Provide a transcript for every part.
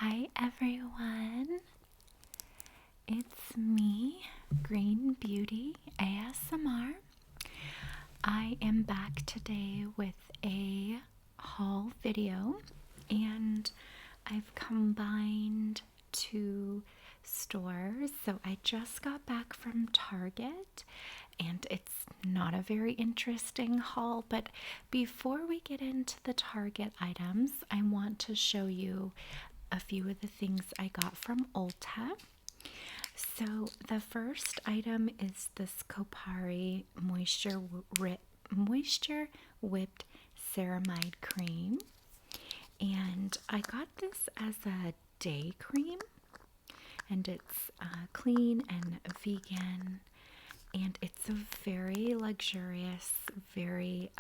Hi everyone, it's me, Green Beauty ASMR. I am back today with a haul video, and I've combined two stores. So I just got back from Target, and it's not a very interesting haul, but before we get into the Target items, I want to show you a few of the things I got from Ulta. So the first item is this Kopari Moisture Whipped Ceramide Cream. And I got this as a day cream, and it's clean and vegan, and it's a very luxurious, very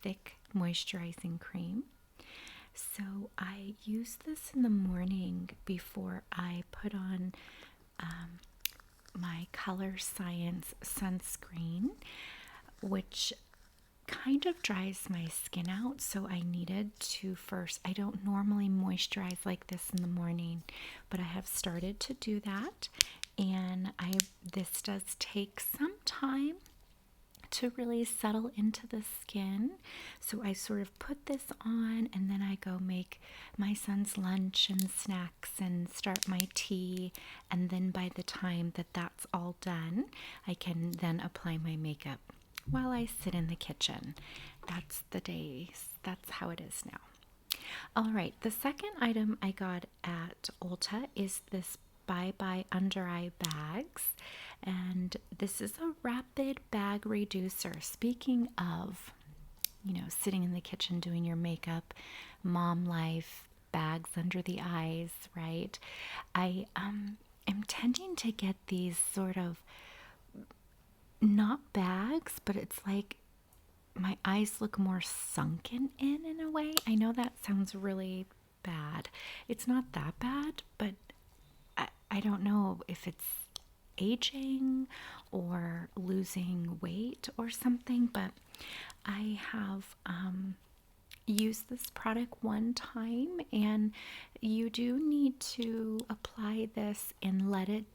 thick moisturizing cream. So I use this in the morning before I put on my Color Science sunscreen, which kind of dries my skin out, so I needed to first. I don't normally moisturize like this in the morning, but I have started to do that, and this does take some time to really settle into the skin. So I sort of put this on, and then I go make my son's lunch and snacks and start my tea, and then by the time that that's all done, I can then apply my makeup while I sit in the kitchen. That's the days. That's how it is now. All right, the second item I got at Ulta is this Bye Bye Under Eye Bags, and this is a rapid bag reducer. Speaking of, sitting in the kitchen doing your makeup, mom life, bags under the eyes, right? I am tending to get these sort of, not bags, but it's like my eyes look more sunken in a way. I know that sounds really bad. It's not that bad, but I don't know if it's aging or losing weight or something, but I have used this product one time, and you do need to apply this and let it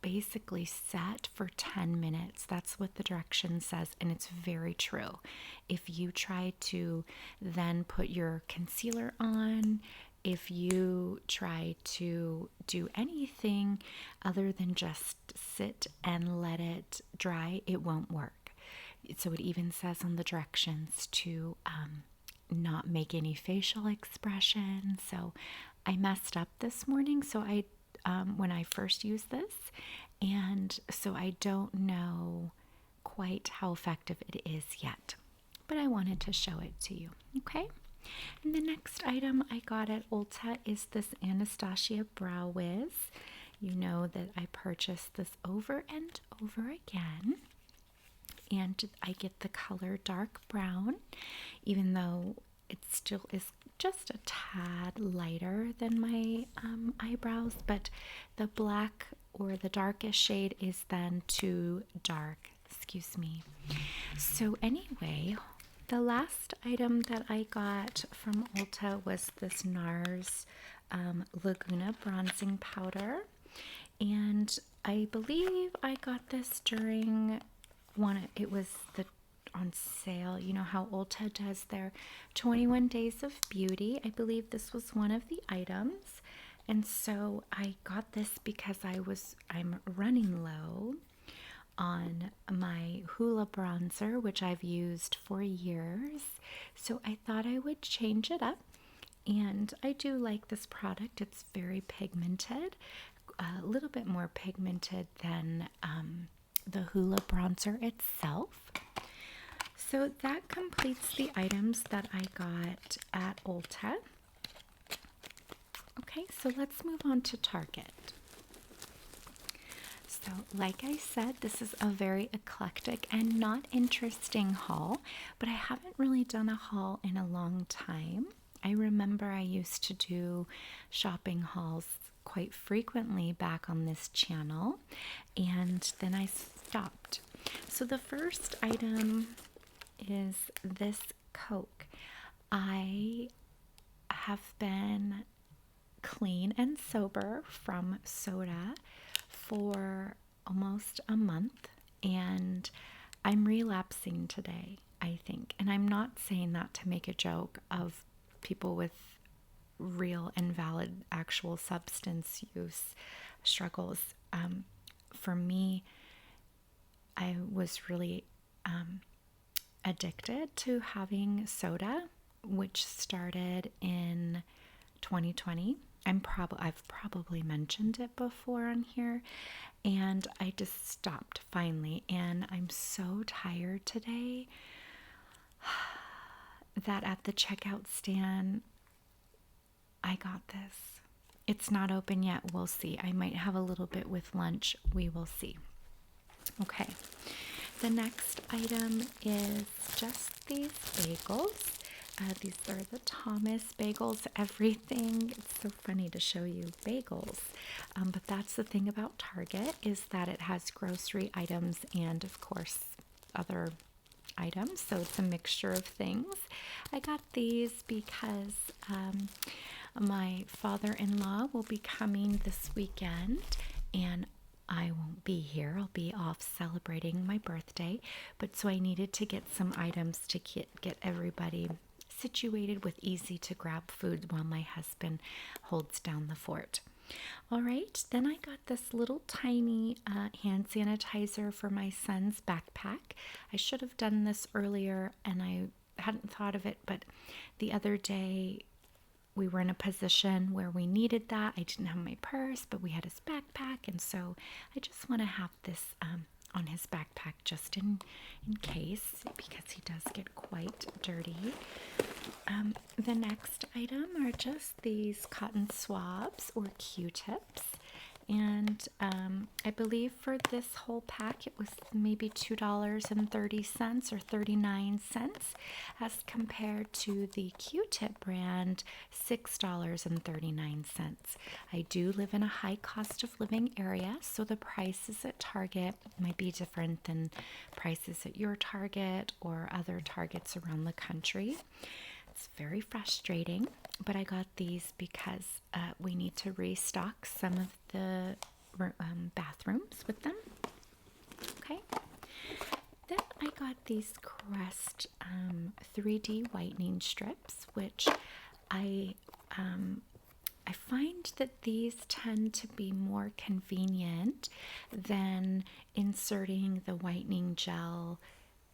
basically set for 10 minutes. That's what the direction says, and it's very true. If you try to then put your concealer on, if you try to do anything other than just sit and let it dry, it won't work. So it even says on the directions to not make any facial expression. So I messed up this morning, so when I first used this, and so I don't know quite how effective it is yet, but I wanted to show it to you. Okay. And the next item I got at Ulta is this Anastasia Brow Wiz. You know that I purchased this over and over again, and I get the color dark brown, even though it still is just a tad lighter than my eyebrows, but the black or the darkest shade is then too dark. Excuse me. So anyway, the last item that I got from Ulta was this Nars Laguna Bronzing Powder. And I believe I got this during it was on sale. You know how Ulta does their 21 Days of Beauty. I believe this was one of the items. And so I got this because I'm running low on my Hoola bronzer, which I've used for years. So I thought I would change it up. And I do like this product. It's very pigmented, a little bit more pigmented than the Hoola bronzer itself. So that completes the items that I got at Ulta. Okay, so let's move on to Target. So like I said, this is a very eclectic and not interesting haul, but I haven't really done a haul in a long time. I remember I used to do shopping hauls quite frequently back on this channel, and then I stopped. So the first item is this Coke. I have been clean and sober from soda for almost a month, and I'm relapsing today, I think. And I'm not saying that to make a joke of people with real and valid actual substance use struggles. For me, I was really addicted to having soda, which started in 2020. I've probably mentioned it before on here, and I just stopped finally, and I'm so tired today that at the checkout stand I got this. It's not open yet. We'll see. I might have a little bit with lunch. We will see. Okay. The next item is just these bagels. These are the Thomas bagels, everything. It's so funny to show you bagels. But that's the thing about Target, is that it has grocery items and, of course, other items. So it's a mixture of things. I got these because my father-in-law will be coming this weekend, and I won't be here. I'll be off celebrating my birthday, but so I needed to get some items to get everybody situated with easy to grab food while my husband holds down the fort. All right, then I got this little tiny hand sanitizer for my son's backpack. I should have done this earlier and I hadn't thought of it, but the other day we were in a position where we needed that. I didn't have my purse, but we had his backpack, and so I just want to have this on his backpack just in case, because he does get quite dirty. The next item are just these cotton swabs or Q-tips, and I believe for this whole pack it was maybe $2.30 or 39 cents, as compared to the Q-tip brand $6.39. I do live in a high cost of living area, so the prices at Target might be different than prices at your Target or other Targets around the country. It's very frustrating, but I got these because we need to restock some of the bathrooms with them. Okay. Then I got these Crest 3D whitening strips, which I find that these tend to be more convenient than inserting the whitening gel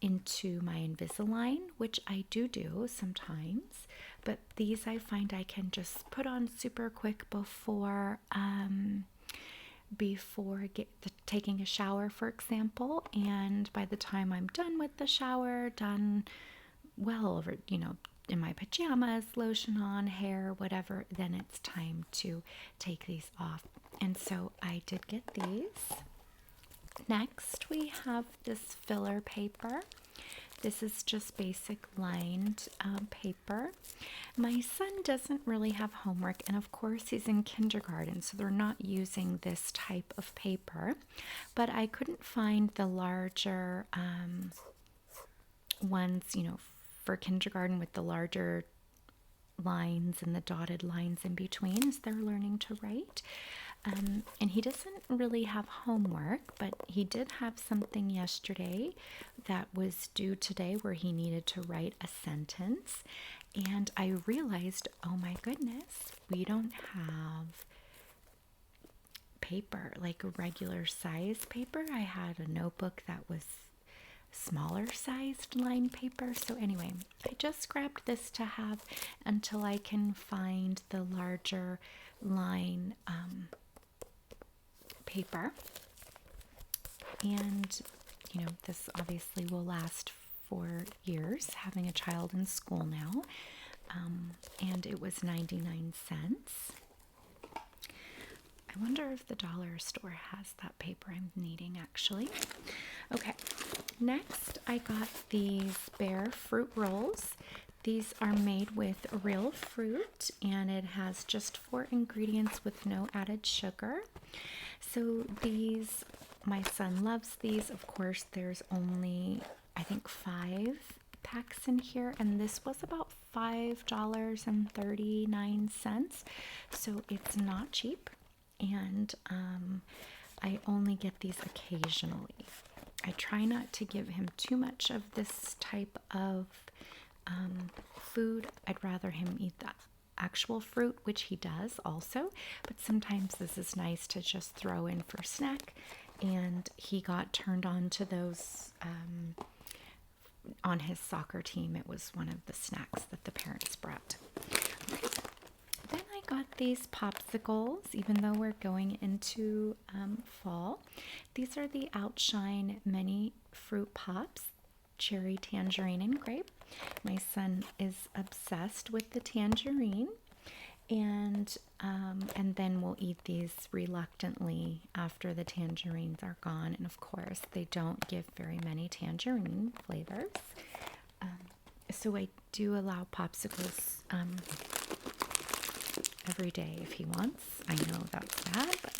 into my Invisalign, which I do sometimes, but these I find I can just put on super quick before taking a shower, for example, and by the time I'm done with the shower, done well over, in my pajamas, lotion on, hair, whatever, then it's time to take these off. And so I did get these. Next, we have this filler paper. This is just basic lined paper. My son doesn't really have homework, and of course he's in kindergarten, so they're not using this type of paper. But I couldn't find the larger ones, for kindergarten with the larger lines and the dotted lines in between as they're learning to write. And he doesn't really have homework, but he did have something yesterday that was due today where he needed to write a sentence. And I realized, oh my goodness, we don't have paper, like regular size paper. I had a notebook that was smaller sized lined paper. So anyway, I just grabbed this to have until I can find the larger line paper. And this obviously will last for years, having a child in school now. And it was 99 cents. I wonder if the dollar store has that paper I'm needing, actually. Okay, next I got these Bear fruit rolls. These are made with real fruit, and it has just 4 ingredients with no added sugar. So my son loves these. Of course, there's only, I think, 5 packs in here, and this was about $5.39. So it's not cheap, and I only get these occasionally. I try not to give him too much of this type of food. I'd rather him eat the actual fruit, which he does also, but sometimes this is nice to just throw in for snack. And he got turned on to those on his soccer team. It was one of the snacks that the parents brought. Okay. Then I got these popsicles, even though we're going into fall. These are the Outshine Mini Fruit Pops, cherry, tangerine, and grape. My son is obsessed with the tangerine, and then we'll eat these reluctantly after the tangerines are gone. And of course, they don't give very many tangerine flavors. So I do allow popsicles every day if he wants. I know that's bad, but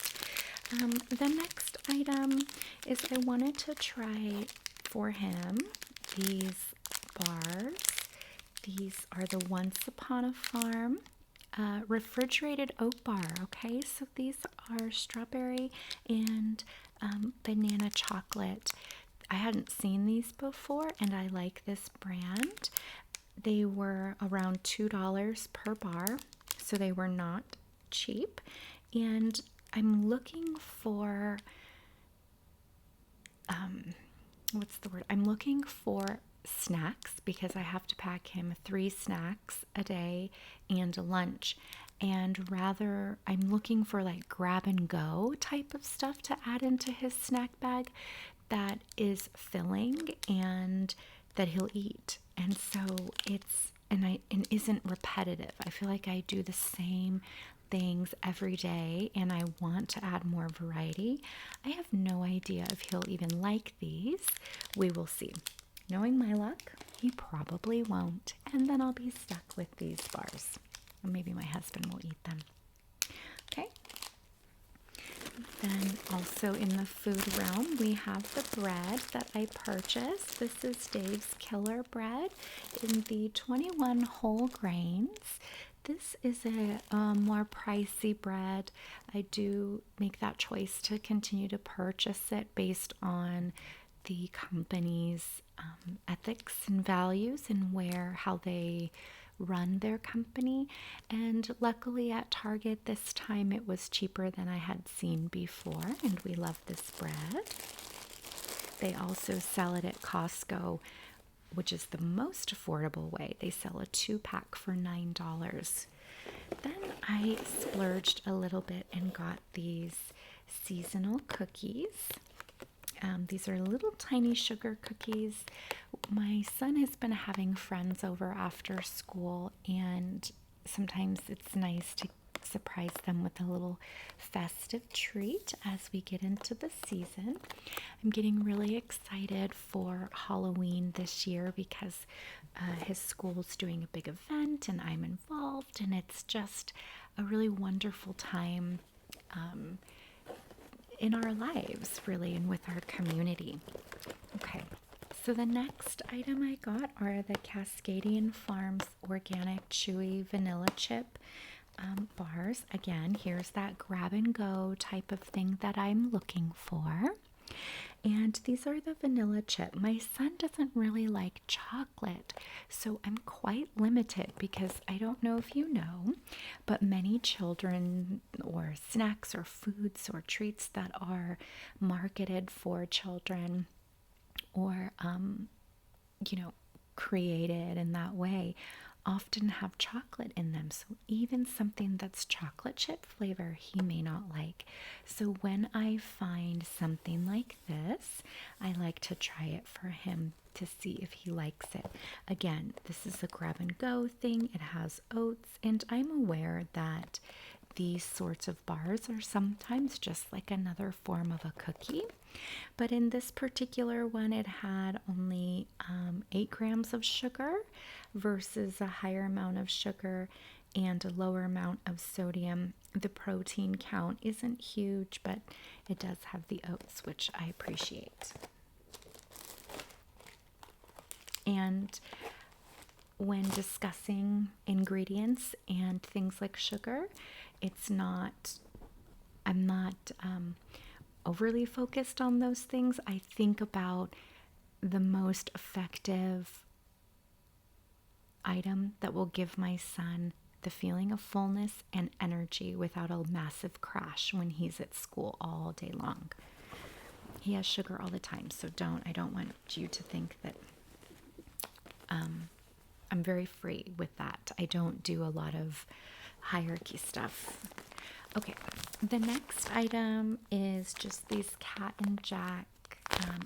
the next item is I wanted to try for him these bars. These are the Once Upon a Farm refrigerated oat bar. Okay, so these are strawberry and banana chocolate. I hadn't seen these before, and I like this brand. They were around $2 per bar, so they were not cheap. And I'm looking for what's the word? I'm looking for snacks because I have to pack him 3 snacks a day and a lunch. And rather, I'm looking for like grab and go type of stuff to add into his snack bag that is filling and that he'll eat. And so it's and isn't repetitive. I feel like I do the same things every day, and I want to add more variety. I have no idea if he'll even like these. We will see. Knowing my luck, he probably won't, and then I'll be stuck with these bars. Or maybe my husband will eat them. Okay. Then also in the food realm, we have the bread that I purchased. This is Dave's Killer Bread in the 21 whole grains. This is a more pricey bread. I do make that choice to continue to purchase it based on the company's ethics and values and how they run their company. And luckily at Target this time it was cheaper than I had seen before, and we love this bread. They also sell it at Costco, which is the most affordable way. They sell a 2-pack for $9. Then I splurged a little bit and got these seasonal cookies. These are little tiny sugar cookies. My son has been having friends over after school, and sometimes it's nice to surprise them with a little festive treat as we get into the season. I'm getting really excited for Halloween this year because his school's doing a big event and I'm involved, and it's just a really wonderful time in our lives, really, and with our community. Okay, so the next item I got are the Cascadian Farms Organic Chewy Vanilla Chip bars. Again, here's that grab and go type of thing that I'm looking for. And these are the vanilla chip. My son doesn't really like chocolate, so I'm quite limited because I don't know if you know, but many children or snacks or foods or treats that are marketed for children or, created in that way often have chocolate in them. So even something that's chocolate chip flavor he may not like. So when I find something like this, I like to try it for him to see if he likes it. Again, this is a grab and go thing. It has oats, and I'm aware that these sorts of bars are sometimes just like another form of a cookie. But in this particular one, it had only 8 grams of sugar versus a higher amount of sugar and a lower amount of sodium. The protein count isn't huge, but it does have the oats, which I appreciate. And when discussing ingredients and things like sugar, I'm not overly focused on those things. I think about the most effective item that will give my son the feeling of fullness and energy without a massive crash when he's at school all day long. He has sugar all the time, so I don't want you to think that I'm very free with that. I don't do a lot of hierarchy stuff. Okay, the next item is just these Cat and Jack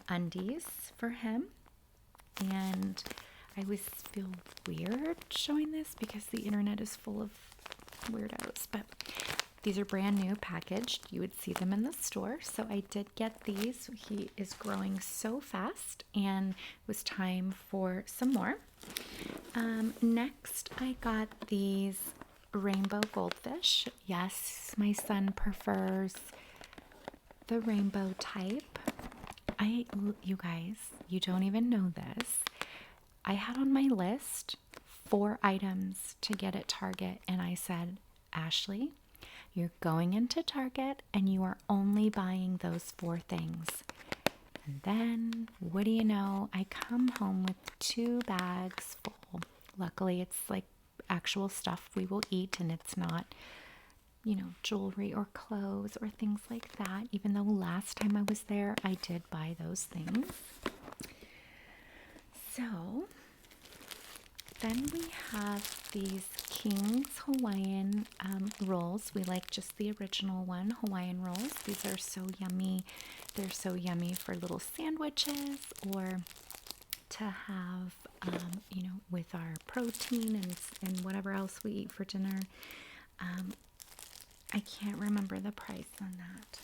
undies for him. And I always feel weird showing this because the internet is full of weirdos, but these are brand new packaged. You would see them in the store. So I did get these. He is growing so fast and it was time for some more. Next, I got these rainbow goldfish. Yes, my son prefers the rainbow type. You guys, you don't even know this. I had on my list 4 items to get at Target, and I said, Ashley, you're going into Target and you are only buying those 4 things. And then, what do you know? I come home with 2 bags full. Luckily, it's like actual stuff we will eat, and it's not, jewelry or clothes or things like that. Even though last time I was there, I did buy those things. So, then we have these King's Hawaiian rolls. We like just the original one, Hawaiian rolls. These are so yummy. They're so yummy for little sandwiches or to have, with our protein and whatever else we eat for dinner. I can't remember the price on that.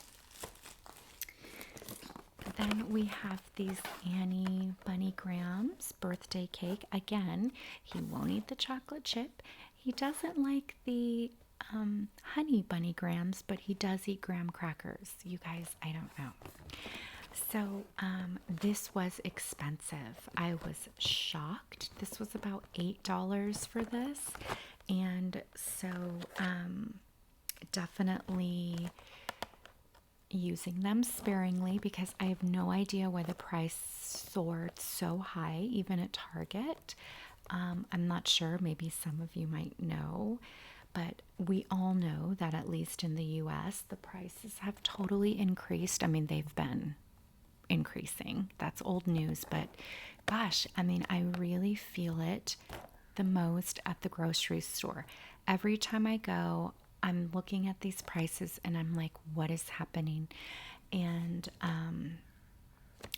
Then we have these Annie Bunny Grahams birthday cake. Again, he won't eat the chocolate chip. He doesn't like the honey bunny grahams, but he does eat graham crackers. You guys, I don't know. So this was expensive. I was shocked. This was about $8 for this. And so definitely using them sparingly because I have no idea why the price soared so high, even at Target. I'm not sure. Maybe some of you might know. But we all know that at least in the US, the prices have totally increased. I mean, they've been increasing. That's old news, but gosh, I mean, I really feel it the most at the grocery store. Every time I go, I'm looking at these prices and I'm like, what is happening? And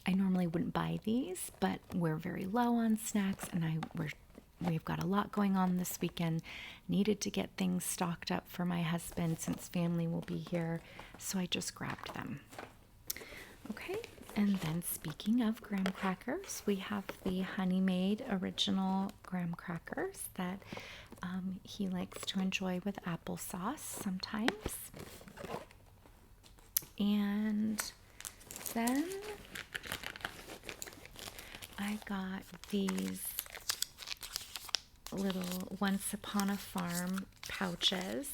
I normally wouldn't buy these, but we're very low on snacks and we've got a lot going on this weekend. Needed to get things stocked up for my husband since family will be here, so I just grabbed them. Okay, and then speaking of graham crackers, we have the Honey Maid original graham crackers that he likes to enjoy with applesauce sometimes. And then I got these little Once Upon a Farm pouches.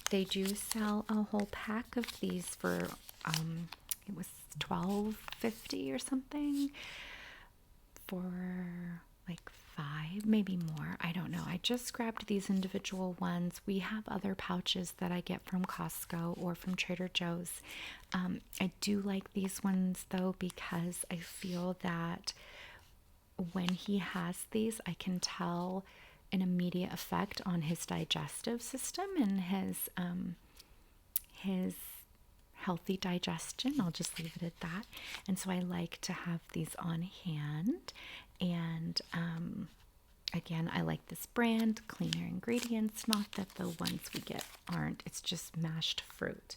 They do sell a whole pack of these for it was $12.50 or something for like 5, maybe more. I don't know. I just grabbed these individual ones. We have other pouches that I get from Costco or from Trader Joe's. I do like these ones though because I feel that when he has these, I can tell an immediate effect on his digestive system and his healthy digestion. I'll just leave it at that. And so I like to have these on hand. And again, I like this brand, cleaner ingredients. Not that the ones we get aren't. It's just mashed fruit.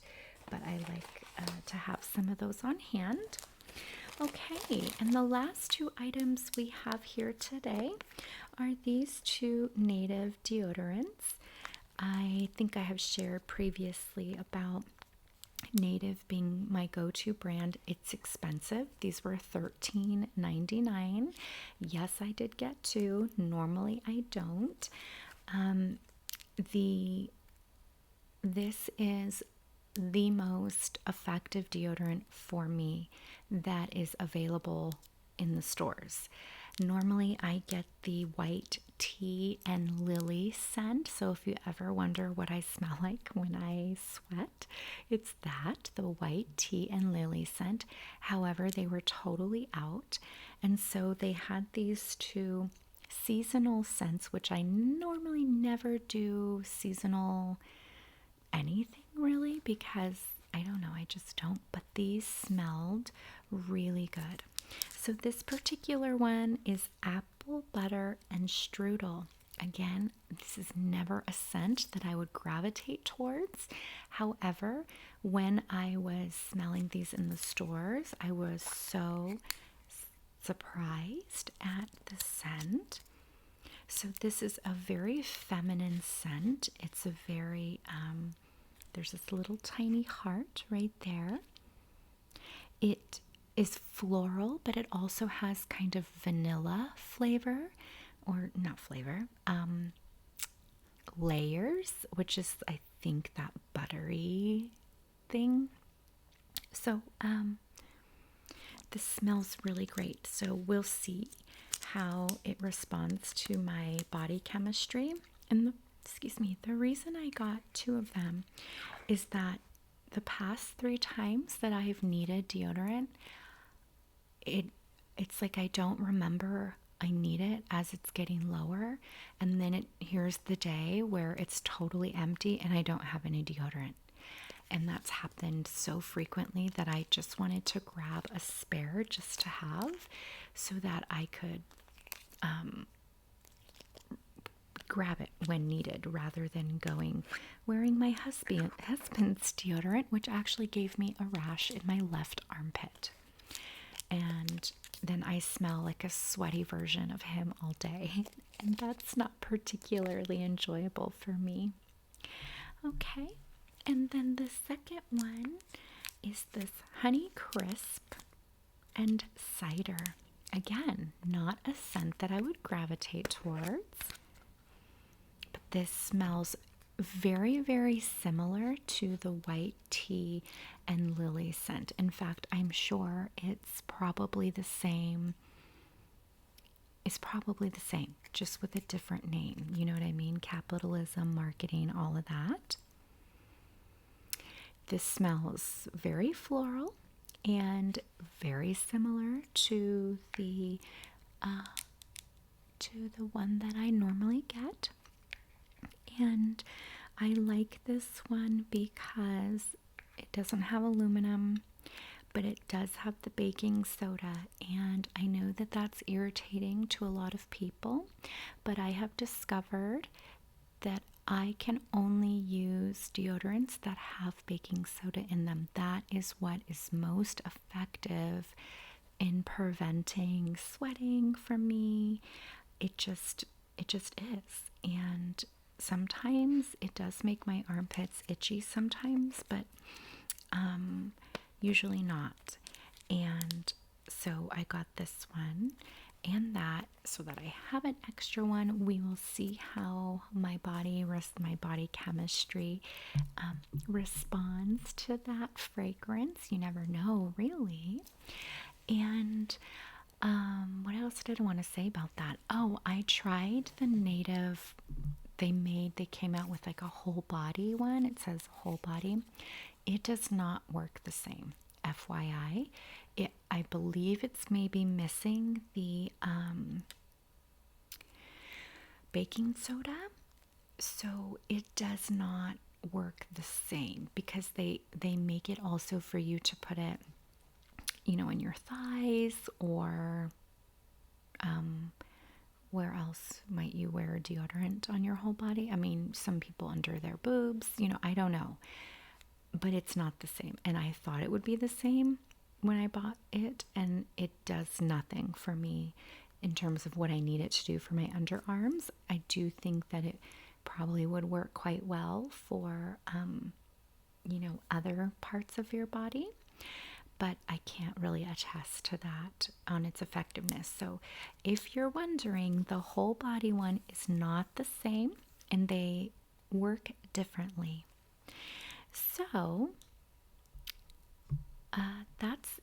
But I like to have some of those on hand. Okay, and the last 2 items we have here today are these 2 native deodorants. I think I have shared previously about Native being my go-to brand. It's expensive. These were $13.99. Yes, I did get two. Normally I don't. This is the most effective deodorant for me that is available in the stores. Normally I get the white tea and lily scent. So if you ever wonder what I smell like when I sweat, it's that, the white tea and lily scent. However, they were totally out. And so they had these two seasonal scents, which I normally never do seasonal anything really, because I don't know, I just don't. But these smelled really good. So this particular one is apple butter and strudel. Again, this is never a scent that I would gravitate towards. However, when I was smelling these in the stores, I was so surprised at the scent. So this is a very feminine scent. It's a very, there's this little tiny heart right there. It is floral, but it also has kind of vanilla flavor, or not flavor, layers, which is, I think, that buttery thing. So this smells really great. So we'll see how it responds to my body chemistry. And the reason I got two of them is that the past 3 times that I've needed deodorant, it's like I don't remember I need it as it's getting lower, and then here's the day where it's totally empty and I don't have any deodorant. And that's happened so frequently that I just wanted to grab a spare just to have, so that I could grab it when needed, rather than wearing my husband's deodorant, which actually gave me a rash in my left armpit. And then I smell like a sweaty version of him all day, and that's not particularly enjoyable for me. Okay, and then the second one is this Honey Crisp and Cider. Again, not a scent that I would gravitate towards, but this smells very, very similar to the white tea and lily scent. In fact, I'm sure it's probably the same. It's probably the same, just with a different name. You know what I mean? Capitalism, marketing, all of that. This smells very floral and very similar to the one that I normally get. And I like this one because it doesn't have aluminum, but it does have the baking soda. And I know that that's irritating to a lot of people, but I have discovered that I can only use deodorants that have baking soda in them. That is what is most effective in preventing sweating for me. It just is. And sometimes it does make my armpits itchy sometimes, but usually not. And so I got this one and that, so that I have an extra one. We will see how my body chemistry responds to that fragrance. You never know, really. And what else did I want to say about that? Oh, I tried the Native. They came out with like a whole body one. It says whole body. It does not work the same, FYI. I believe it's maybe missing the baking soda, so it does not work the same, because they make it also for you to put it, in your thighs, or where else might you wear deodorant on your whole body? I mean, some people under their boobs, I don't know, but it's not the same. And I thought it would be the same when I bought it, and it does nothing for me in terms of what I need it to do for my underarms. I do think that it probably would work quite well for other parts of your body, but I can't really attest to that on its effectiveness. So if you're wondering, the whole body one is not the same and they work differently. So that's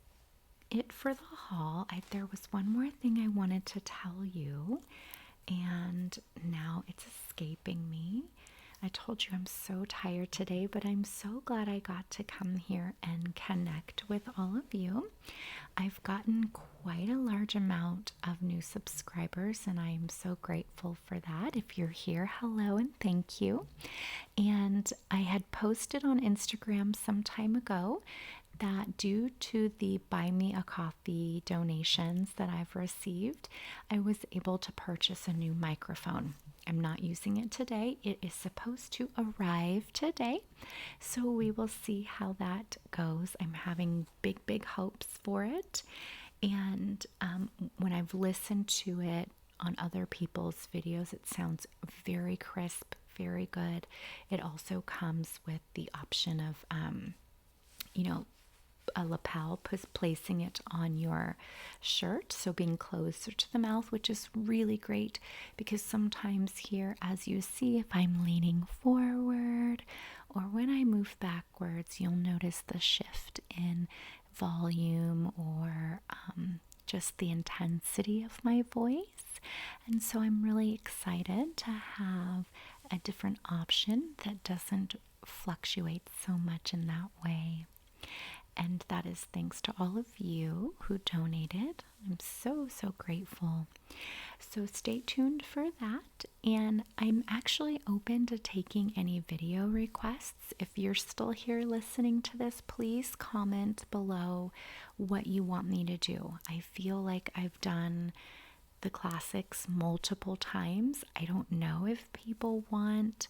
it for the haul. There was one more thing I wanted to tell you, and now it's escaping me. I told you I'm so tired today, but I'm so glad I got to come here and connect with all of you. I've gotten quite a large amount of new subscribers, and I'm so grateful for that. If you're here, hello and thank you. And I had posted on Instagram some time ago that due to the Buy Me a Coffee donations that I've received, I was able to purchase a new microphone. I'm not using it today. It is supposed to arrive today, so we will see how that goes. I'm having big, big hopes for it. And when I've listened to it on other people's videos, it sounds very crisp, very good. It also comes with the option of, a lapel, placing it on your shirt, so being closer to the mouth, which is really great because sometimes here, as you see, if I'm leaning forward or when I move backwards, you'll notice the shift in volume or just the intensity of my voice. And so I'm really excited to have a different option that doesn't fluctuate so much in that way. And that is thanks to all of you who donated. I'm so, so grateful. So stay tuned for that. And I'm actually open to taking any video requests. If you're still here listening to this, please comment below what you want me to do. I feel like I've done the classics multiple times. I don't know if people want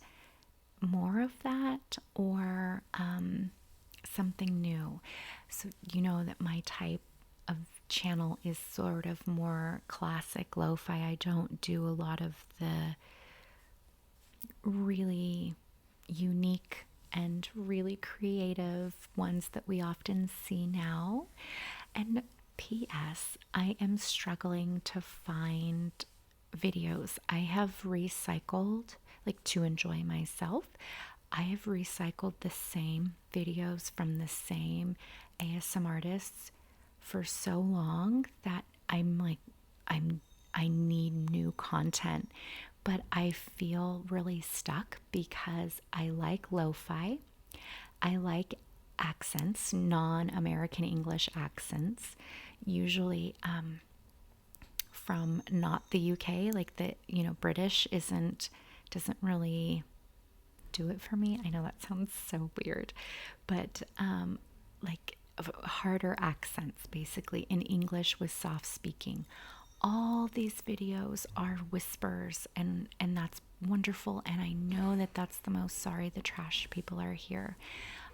more of that or something new. So you know that my type of channel is sort of more classic lo-fi. I don't do a lot of the really unique and really creative ones that we often see now. And P.S. I am struggling to find videos. I have recycled, like to enjoy myself, I have recycled the same videos from the same ASMR artists for so long that I'm like, I need new content, but I feel really stuck because I like lo-fi. I like accents, non-American English accents, usually from not the UK, like the, British doesn't really do it for me. I know that sounds so weird, but like harder accents basically in English with soft speaking. All these videos are whispers, and that's wonderful, and I know that that's the most sorry the trash people are here.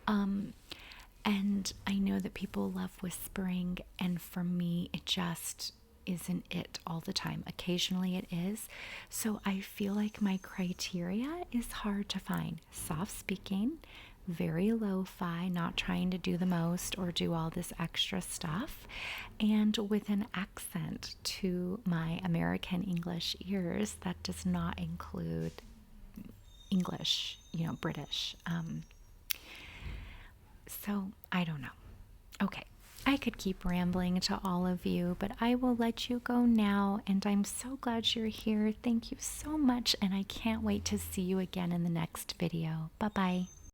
And I know that people love whispering, and for me it just isn't it all the time. Occasionally it is. So I feel like my criteria is hard to find. Soft speaking, very lo-fi, not trying to do the most or do all this extra stuff, and with an accent to my American English ears that does not include English, British. So I don't know. Okay. I could keep rambling to all of you, but I will let you go now, and I'm so glad you're here. Thank you so much, and I can't wait to see you again in the next video. Bye-bye.